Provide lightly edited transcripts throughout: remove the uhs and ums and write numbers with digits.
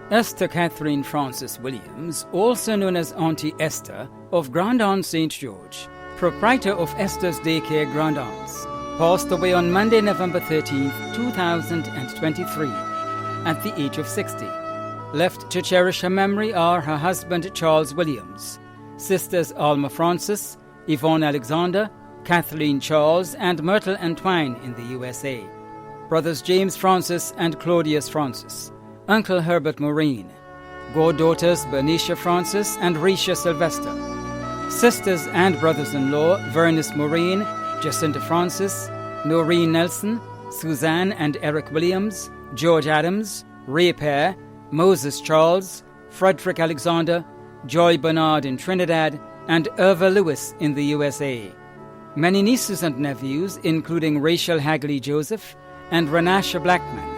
Esther Catherine Frances Williams, also known as Auntie Esther, of Grand'Aunt St. George, proprietor of Esther's Daycare Grand'Aunts, passed away on Monday, November 13, 2023, at the age of 60. Left to cherish her memory are her husband Charles Williams, sisters Alma Frances, Yvonne Alexander, Kathleen Charles, and Myrtle Entwine in the USA, brothers James Francis and Claudius Francis, Uncle Herbert Maureen, goddaughters Bernicia Francis and Risha Sylvester, sisters and brothers-in-law Vernice Maureen, Jacinta Francis, Noreen Nelson, Suzanne and Eric Williams, George Adams, Ray Pear, Moses Charles, Frederick Alexander, Joy Bernard in Trinidad, and Irva Lewis in the USA. Many nieces and nephews, including Rachel Hagley Joseph and Renasha Blackman.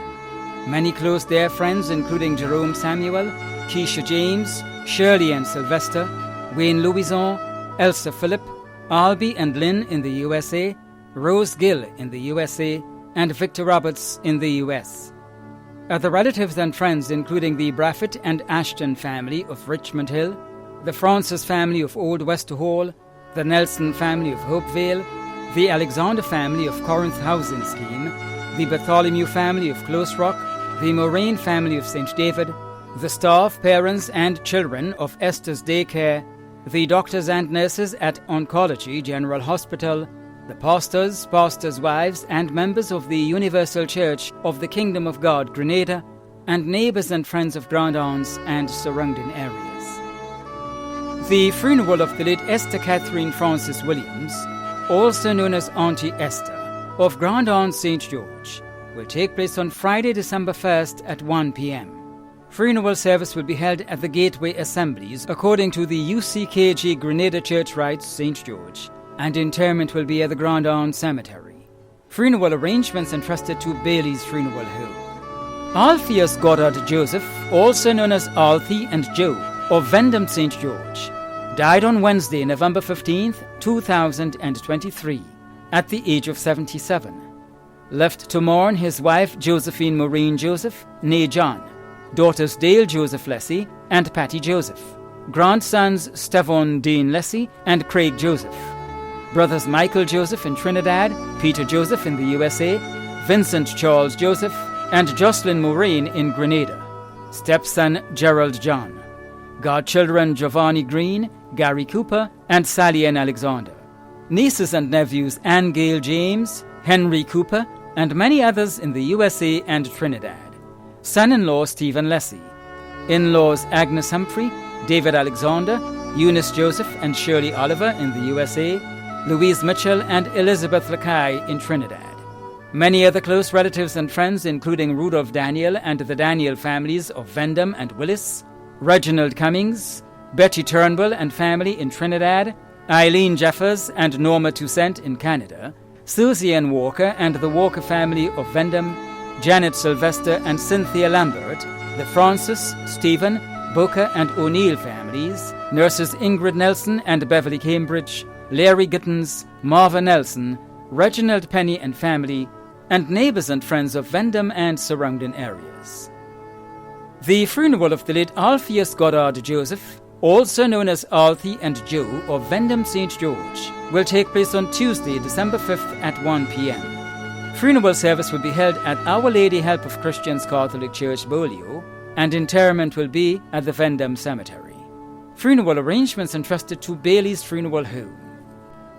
Many close dear friends, including Jerome Samuel, Keisha James, Shirley and Sylvester, Wayne Louison, Elsa Phillip, Albie and Lynn in the USA, Rose Gill in the USA, and Victor Roberts in the US. Other relatives and friends, including the Braffett and Ashton family of Richmond Hill, the Francis family of Old West Hall, the Nelson family of Hopevale, the Alexander family of Corinth Housing Scheme, the Bartholomew family of Close Rock, the Moraine family of St. David, the staff, parents, and children of Esther's Daycare, the doctors and nurses at Oncology General Hospital, the pastors, pastors' wives, and members of the Universal Church of the Kingdom of God, Grenada, and neighbors and friends of Grand'Aunts and surrounding areas. The funeral of the late Esther Catherine Frances Williams, also known as Auntie Esther, of Grand'Aunt St. George, will take place on Friday, December 1st at 1 p.m. Funeral service will be held at the Gateway Assemblies according to the UCKG Grenada Church Rites, St. George, and interment will be at the Grand'Aunt Cemetery. Funeral arrangements entrusted to Bailey's Funeral Home. Alpheus Goddard Joseph, also known as Althea and Joe, of Vendham St. George, died on Wednesday, November 15, 2023, at the age of 77. Left to mourn his wife Josephine Maureen Joseph, née John, daughters Dale Joseph Lessey and Patty Joseph, grandsons Stevon Dean Lessey and Craig Joseph, brothers Michael Joseph in Trinidad, Peter Joseph in the USA, Vincent Charles Joseph, and Jocelyn Maureen in Grenada, stepson Gerald John, godchildren Giovanni Green, Gary Cooper, and Sally Ann Alexander, nieces and nephews Ann Gale James, Henry Cooper, and many others in the USA and Trinidad, son-in-law Stephen Lessey, in-laws Agnes Humphrey, David Alexander, Eunice Joseph and Shirley Oliver in the USA, Louise Mitchell and Elizabeth Lakai in Trinidad. Many other close relatives and friends, including Rudolph Daniel and the Daniel families of Vendham and Willis, Reginald Cummings, Betty Turnbull and family in Trinidad, Eileen Jeffers and Norma Toussaint in Canada, Susie Ann Walker and the Walker family of Vendham, Janet Sylvester and Cynthia Lambert, the Francis, Stephen, Booker and O'Neill families, nurses Ingrid Nelson and Beverly Cambridge, Larry Gittins, Marva Nelson, Reginald Penny and family, and neighbors and friends of Vendham and surrounding areas. The funeral of the late Alpheus Goddard Joseph, also known as Althea and Joe of Vendham St. George, will take place on Tuesday, December 5th at 1 p.m. Funeral service will be held at Our Lady Help of Christians Catholic Church, Bolio, and interment will be at the Vendham Cemetery. Funeral arrangements entrusted to Bailey's Funeral Home.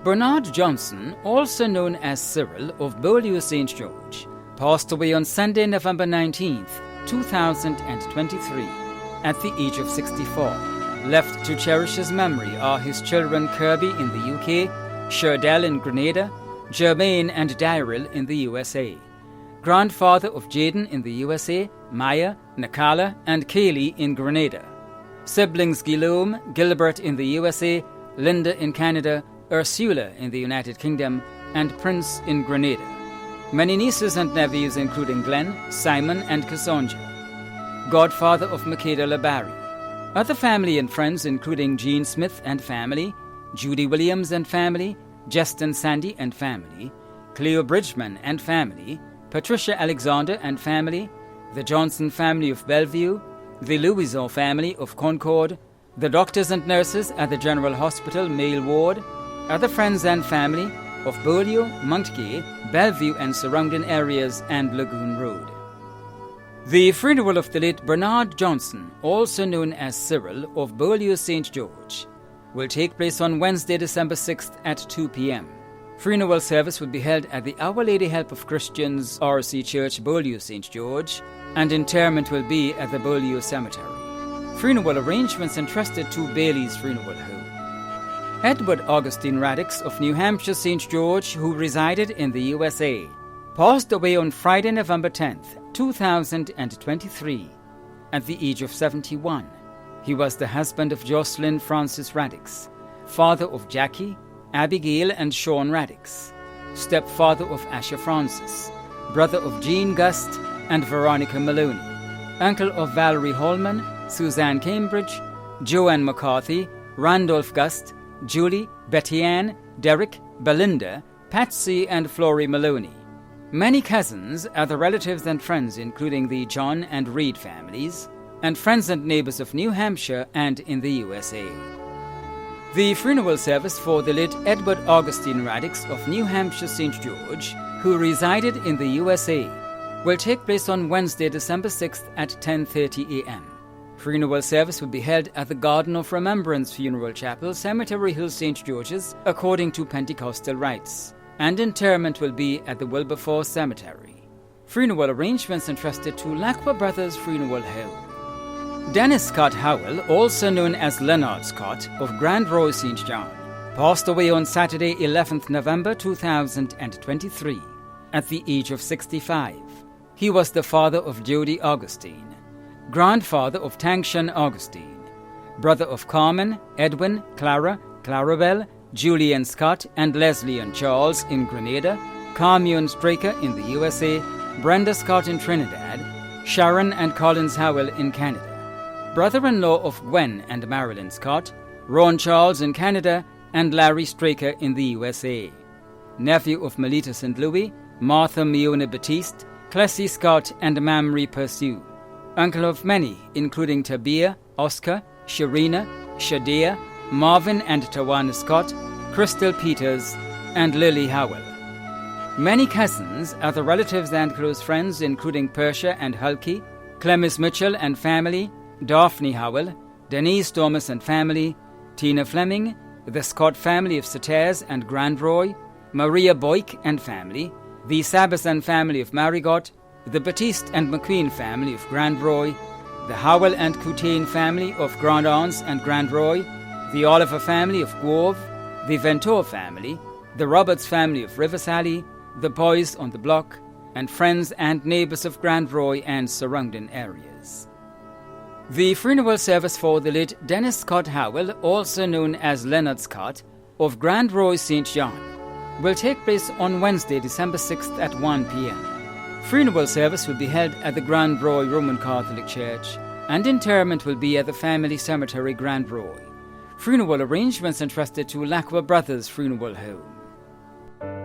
Bernard Johnson, also known as Cyril of Bolio St. George, passed away on Sunday, November 19th, 2023, at the age of 64. Left to cherish his memory are his children Kirby in the UK, Sherdell in Grenada, Jermaine and Daryl in the USA, grandfather of Jaden in the USA, Maya, Nakala, and Kaylee in Grenada, siblings Guillaume, Gilbert in the USA, Linda in Canada, Ursula in the United Kingdom, and Prince in Grenada. Many nieces and nephews including Glenn, Simon, and Cassandra, godfather of Makeda Labari. Other family and friends including Jean Smith and family, Judy Williams and family, Justin Sandy and family, Cleo Bridgman and family, Patricia Alexander and family, the Johnson family of Bellevue, the Louison family of Concord, the doctors and nurses at the General Hospital Male Ward, other friends and family of Beaulieu, Montgay, Bellevue and surrounding areas, and Lagoon Road. The funeral of the late Bernard Johnson, also known as Cyril, of Beaulieu St. George, will take place on Wednesday, December 6th at 2 p.m. Funeral service will be held at the Our Lady Help of Christians RC Church, Beaulieu St. George, and interment will be at the Beaulieu Cemetery. Funeral arrangements entrusted to Bailey's Funeral Home. Edward Augustine Radix of New Hampshire St. George, who resided in the USA, passed away on Friday, November 10th, 2023, at the age of 71. He was the husband of Jocelyn Francis Radix, father of Jackie, Abigail and Sean Radix, stepfather of Asher Francis, brother of Jean Gust and Veronica Maloney, uncle of Valerie Holman, Suzanne Cambridge, Joanne McCarthy, Randolph Gust, Julie, Betty Ann, Derek, Belinda, Patsy and Flory Maloney. Many cousins, other relatives and friends including the John and Reed families, and friends and neighbors of New Hampshire and in the USA. The funeral service for the late Edward Augustine Radix of New Hampshire St. George, who resided in the USA, will take place on Wednesday, December 6th at 10:30 a.m. Funeral service will be held at the Garden of Remembrance Funeral Chapel, Cemetery Hill, St. George's, according to Pentecostal rites, and interment will be at the Wilberforce Cemetery. Funeral arrangements entrusted to Lacqua Brothers Funeral Home. Dennis Scott Howell, also known as Leonard Scott, of Grand Roy St. John, passed away on Saturday, 11th November 2023, at the age of 65. He was the father of Jody Augustine, grandfather of Tangshan Augustine, brother of Carmen, Edwin, Clara, Clarabelle, Julian Scott, and Leslie and Charles in Grenada, Carmune Straker in the USA, Brenda Scott in Trinidad, Sharon and Collins Howell in Canada, brother-in-law of Gwen and Marilyn Scott, Ron Charles in Canada, and Larry Straker in the USA, nephew of Melita St. Louis, Martha Miona Batiste, Clessy Scott, and Mamrie Pursue, uncle of many, including Tabia, Oscar, Sharina, Shadia, Marvin and Tawana Scott, Crystal Peters, and Lily Howell. Many cousins, other relatives and close friends, including Persia and Hulky, Clemmis Mitchell and family, Daphne Howell, Denise Thomas and family, Tina Fleming, the Scott family of Saters and Grand Roy, Maria Boyk and family, the Sabas and family of Marigot, the Batiste and McQueen family of Grand Roy, the Howell and Coutain family of Grand Anse and Grand Roy, the Oliver family of Guave, the Ventor family, the Roberts family of Riversally, the Boys on the Block, and friends and neighbors of Grand Roy and surrounding areas. The funeral service for the late Dennis Scott Howell, also known as Leonard Scott, of Grand Roy St. John, will take place on Wednesday, December 6th at 1 p.m. Funeral service will be held at the Grand Roy Roman Catholic Church, and interment will be at the family cemetery Grand Roy. Funeral arrangements entrusted to Lacqua Brothers Funeral Home.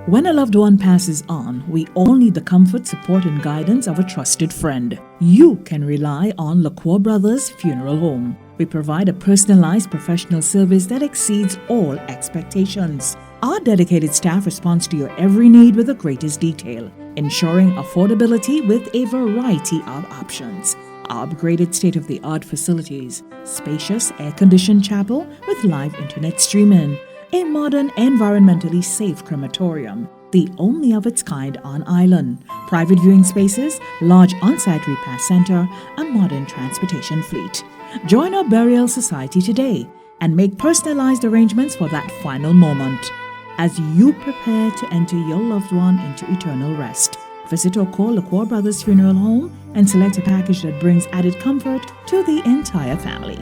When a loved one passes on, we all need the comfort, support, and guidance of a trusted friend. You can rely on Lacqua Brothers Funeral Home. We provide a personalized professional service that exceeds all expectations. Our dedicated staff responds to your every need with the greatest detail, ensuring affordability with a variety of options. Our upgraded state-of-the-art facilities, spacious air-conditioned chapel with live internet streaming, a modern, environmentally safe crematorium, the only of its kind on island, private viewing spaces, large on-site repast center, a modern transportation fleet. Join our burial society today and make personalized arrangements for that final moment as you prepare to enter your loved one into eternal rest. Visit or call Lacqua Brothers Funeral Home and select a package that brings added comfort to the entire family.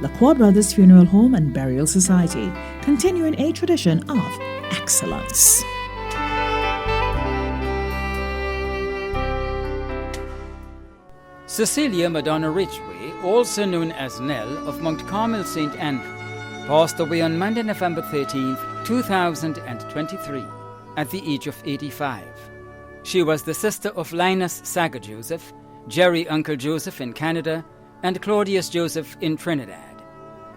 Lacqua Brothers Funeral Home and Burial Society, continuing a tradition of excellence. Cecilia Madonna Ridgway, also known as Nell of Mount Carmel St. Andrew, passed away on Monday, November 13th, 2023, at the age of 85. She was the sister of Linus Sager Joseph, Jerry Uncle Joseph in Canada, and Claudius Joseph in Trinidad.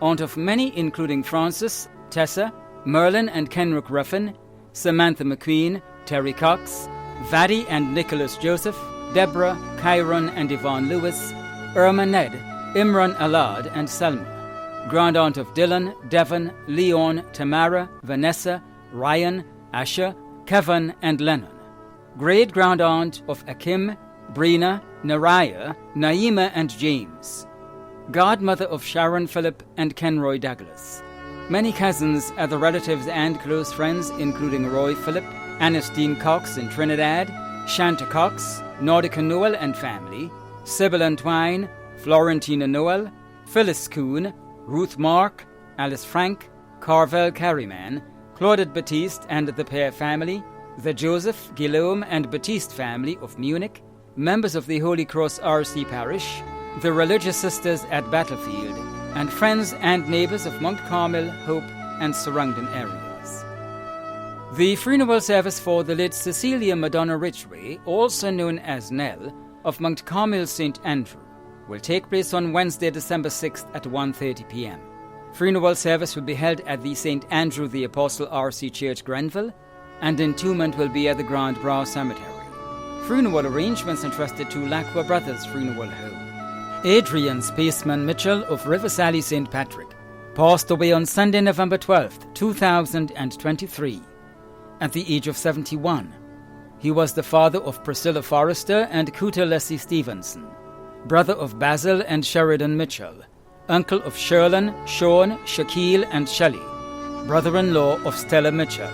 Aunt of many including Francis, Tessa, Merlin and Kenrick Ruffin, Samantha McQueen, Terry Cox, Vaddy and Nicholas Joseph, Deborah, Chiron and Yvonne Lewis, Irma Ned, Imran Alad and Selma. Grand aunt of Dylan, Devon, Leon, Tamara, Vanessa, Ryan, Asher, Kevin and Lennon. Great grand aunt of Akim, Brina, Naraya, Naima and James. Godmother of Sharon Phillip and Kenroy Douglas. Many cousins, other relatives and close friends including Roy Phillip, Ernestine Cox in Trinidad, Shanta Cox, Nordica Noel and family, Sybil and Twine, Florentina Noel, Phyllis Kuhn, Ruth Mark, Alice Frank, Carvel Carryman, Claudette Batiste and the Pear family, the Joseph, Guillaume and Batiste family of Munich, members of the Holy Cross RC Parish, the religious sisters at Battlefield, and friends and neighbours of Mount Carmel, Hope and surrounding areas. The funeral service for the late Cecilia Madonna Ridgway, also known as Nell, of Mount Carmel St. Andrew, will take place on Wednesday, December 6th at 1:30 p.m. Funeral service will be held at the St. Andrew the Apostle RC Church, Grenville, and entombment will be at the Grand Bras Cemetery. Funeral arrangements entrusted to Lacqua Brothers Funeral Home. Adrian Spaceman Mitchell of River Sally St. Patrick passed away on Sunday, November 12th, 2023, at the age of 71. He was the father of Priscilla Forrester and Kuta Leslie Stevenson, brother of Basil and Sheridan Mitchell, uncle of Sherlin, Sean, Shaquille and Shelley, brother-in-law of Stella Mitchell,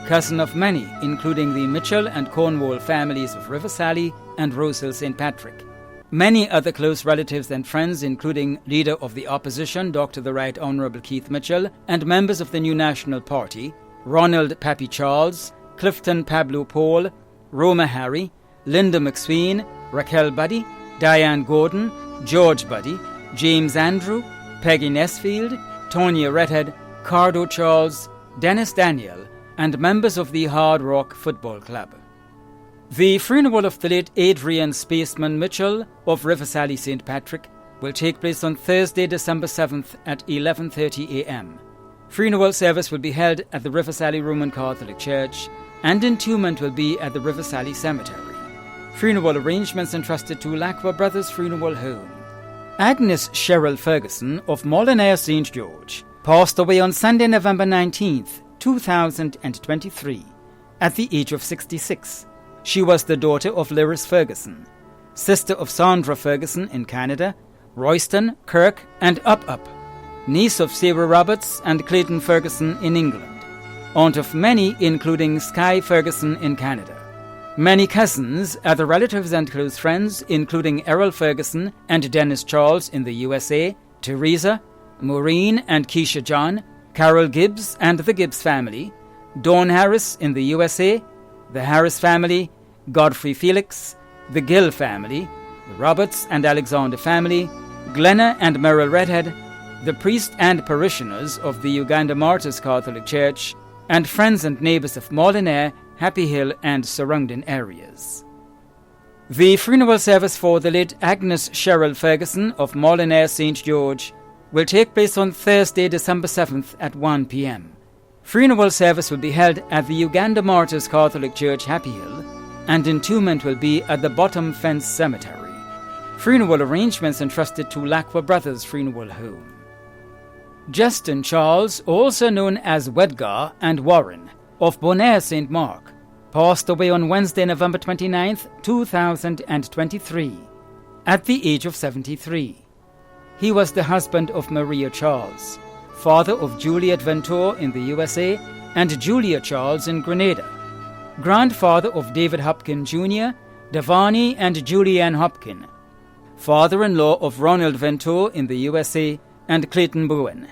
cousin of many, including the Mitchell and Cornwall families of River Sally and Rosehill St. Patrick. Many other close relatives and friends, including Leader of the Opposition, Dr. the Right Honourable Keith Mitchell, and members of the New National Party, Ronald Pappy Charles, Clifton Pablo Paul, Roma Harry, Linda McSween, Raquel Buddy, Diane Gordon, George Buddy, James Andrew, Peggy Nesfield, Tonya Redhead, Cardo Charles, Dennis Daniel, and members of the Hard Rock Football Club. The funeral of the late Adrian Spaceman Mitchell of River Sally St. Patrick will take place on Thursday, December 7th at 11:30 a.m. Funeral service will be held at the River Sally Roman Catholic Church, and entombment will be at the River Sally Cemetery. Funeral arrangements entrusted to Lacqua Brothers Funeral Home. Agnes Cheryl Ferguson of Molyneux St. George passed away on Sunday, November 19th, 2023, at the age of 66. She was the daughter of Lyris Ferguson, sister of Sandra Ferguson in Canada, Royston, Kirk, and Up, niece of Sarah Roberts and Clayton Ferguson in England, aunt of many including Skye Ferguson in Canada. Many cousins, other relatives and close friends, including Errol Ferguson and Dennis Charles in the USA, Teresa, Maureen and Keisha John, Carol Gibbs and the Gibbs family, Dawn Harris in the USA, the Harris family, Godfrey Felix, the Gill family, the Roberts and Alexander family, Glenna and Merrill Redhead, the priest and parishioners of the Uganda Martyrs Catholic Church, and friends and neighbours of Molyneux, Happy Hill and surrounding areas. The funeral service for the late Agnes Cheryl Ferguson of Molyneux St. George will take place on Thursday, December 7th at 1 p.m. Funeral service will be held at the Uganda Martyrs Catholic Church, Happy Hill, and entombment will be at the Bottom Fence Cemetery. Funeral arrangements entrusted to Lacqua Brothers Funeral Home. Justin Charles, also known as Wedgar and Warren, of Bonaire St. Mark, passed away on Wednesday, November 29th, 2023, at the age of 73. He was the husband of Maria Charles, father of Juliet Venture in the USA and Julia Charles in Grenada, grandfather of David Hopkin Jr., Devani and Julianne Hopkin, father-in-law of Ronald Venture in the USA and Clayton Bowen,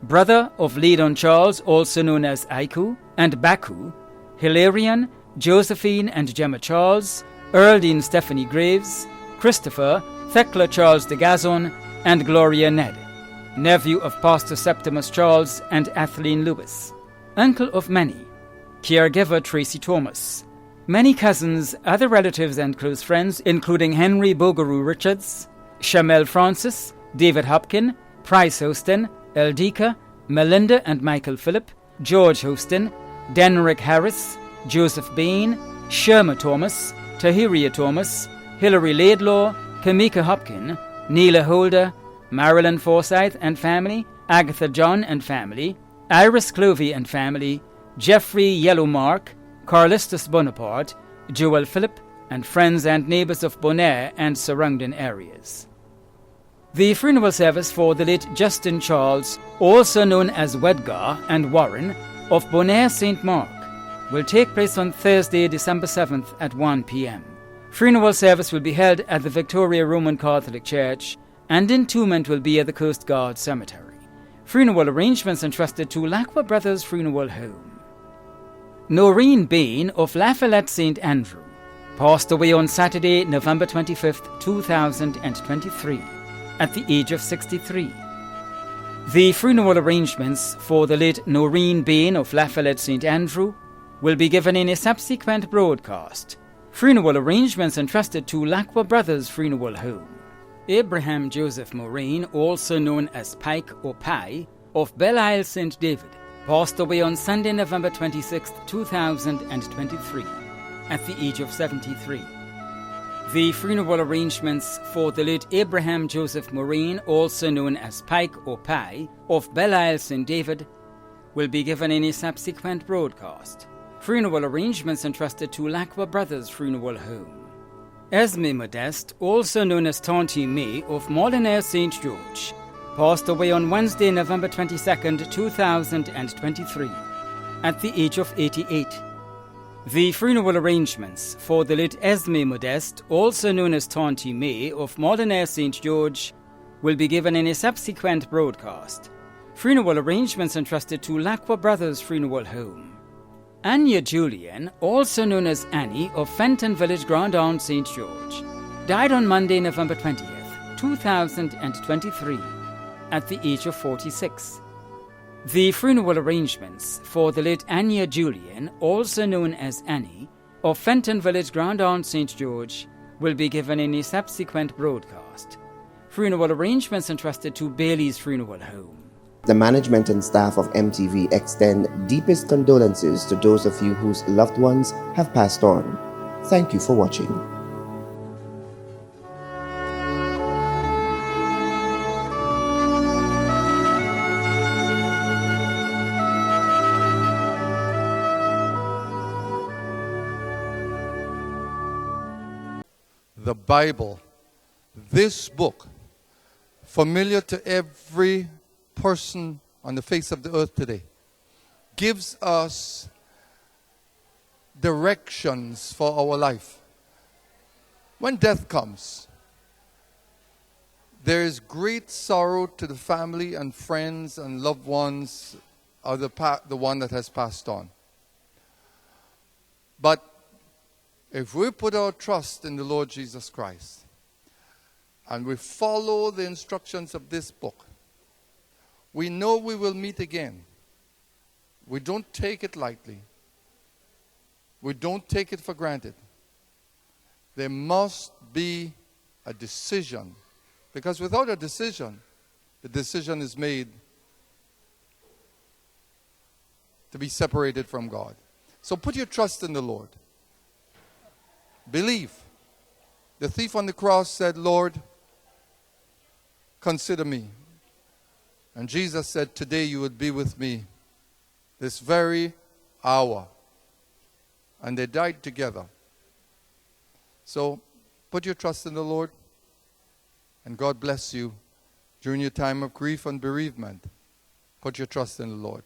brother of Leadon Charles, also known as Aiku, and Baku, Hilarion, Josephine and Gemma Charles, Earldine Stephanie Graves, Christopher, Thecla Charles de Gazon, and Gloria Ned, nephew of Pastor Septimus Charles and Atheline Lewis, uncle of many, caregiver Tracy Thomas, many cousins, other relatives and close friends, including Henry Bogaroo Richards, Shamel Francis, David Hopkin, Price Houston, Eldika, Melinda and Michael Phillip, George Houston, Denrick Harris, Joseph Bain, Sherma Thomas, Tahiria Thomas, Hilary Laidlaw, Kamika Hopkin, Neela Holder, Marilyn Forsyth and family, Agatha John and family, Iris Clovey and family, Jeffrey Yellowmark, Carlistus Bonaparte, Joel Phillip, and friends and neighbours of Bonaire and surrounding areas. The funeral service for the late Justin Charles, also known as Wedgar and Warren, of Bonaire St. Mark, will take place on Thursday, December 7th at 1 p.m. Funeral service will be held at the Victoria Roman Catholic Church, and entombment will be at the Coast Guard Cemetery. Funeral arrangements entrusted to Lacqua Brothers Funeral Home. Noreen Bain of Lafayette St. Andrew passed away on Saturday, November 25th, 2023, at the age of 63. The funeral arrangements for the late Noreen Bain of Lafayette St. Andrew will be given in a subsequent broadcast. Funeral arrangements entrusted to Lacqua Brothers Funeral Home. Abraham Joseph Moraine, also known as Pike or Pye, of Belle Isle St. David, passed away on Sunday, November 26, 2023, at the age of 73. The funeral arrangements for the late Abraham Joseph Moraine, also known as Pike or Pye, of Belle Isle St. David, will be given in a subsequent broadcast. Funeral arrangements entrusted to Lacqua Brothers Funeral Home. Esme Modeste, also known as Tanti May of Molyneux St. George, passed away on Wednesday, November 22, 2023, at the age of 88. The funeral arrangements for the late Esme Modeste, also known as Tanti May of Molyneux St. George, will be given in a subsequent broadcast. Funeral arrangements entrusted to Lacqua Brothers Funeral Home. Anya Julian, also known as Annie of Fenton Village, Grand Anse, St. George, died on Monday, November 20th, 2023, at the age of 46. The funeral arrangements for the late Anya Julian, also known as Annie, of Fenton Village, Grand Anse, St. George, will be given in a subsequent broadcast. Funeral arrangements entrusted to Bailey's Funeral Home. The management and staff of MTV extend deepest condolences to those of you whose loved ones have passed on. Thank you for watching. The Bible, this book, familiar to every person on the face of the earth today, gives us directions for our life. When death comes, there is great sorrow to the family and friends and loved ones of the one that has passed on. But if we put our trust in the Lord Jesus Christ and we follow the instructions of this book, we know we will meet again. We don't take it lightly. We don't take it for granted. There must be a decision, because without a decision, the decision is made to be separated from God. So put your trust in the Lord. Believe. The thief on the cross said, "Lord, consider me." And Jesus said, "Today you would be with me, this very hour." And they died together. So put your trust in the Lord, and God bless you during your time of grief and bereavement. Put your trust in the Lord.